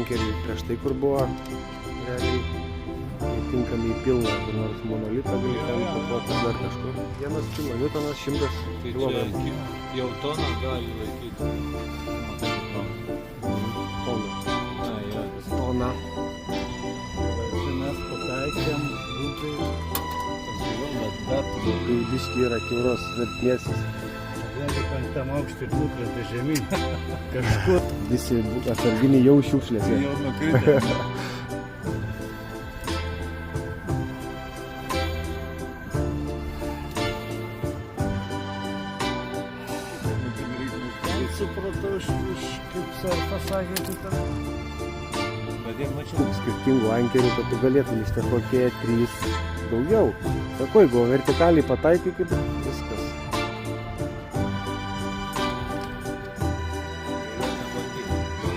ankeriai prieš tai, kur buvo realiai tinkami į pilną, kur nors monolitą, gali ten papuotis dar kažkur. 1 kilonewtonas 100 kg. Jau toną gali laikyti. Tona. Čia mes pataikėm grubiai. Tai biški yra kiauros vertmėsis. Jeigu 5 aukštį nukrenta žemyn, kažkur Visi atsarginiai jau šiukšlėse. jau nukritę. Supratau, kaip sarfas sakė, tai ten. Bet jie mačiau. Skirtingų ankerių, kad tu galėtum iš ten kokie 3 daugiau. Sako, jeigu vertikaliai pataikai, kaip viskas.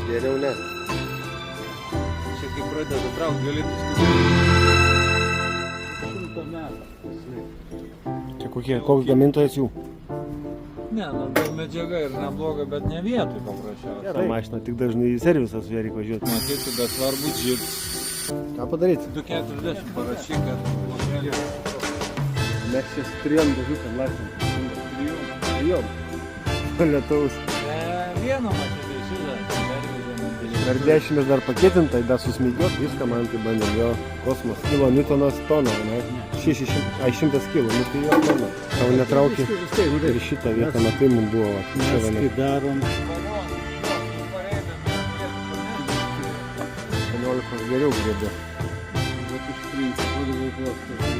Geriau ne. Čia kai pradeda traukti, galėtų skubėti. 100 metų. Čia koks gamintojas jų? Ne, nu, gal medžiaga ir nebloga, bet ne vietoj paprasčiausiai. Gera mašina, tik dažnai į servisą su ją reikia važiuoti. Matyti, bet svarbu džip. Ką padaryti? 240 parašyk, kad blogelį. Mes čia turėjom dažiuką lašinį. Trijom. Lietaus. Vieno matyti šitą, pervežėm. Dar 10 dar paketintai, dar susmygiot, viską man tai bandėm, jo kosmos. Kilonewtonas tona, ne? 100 kilo, nu tai jo tona. Tau netraukė ir šitą vietą, matai, mums buvo. Mes kai darom 18 geriau grėbė. bet iš principo veiklos.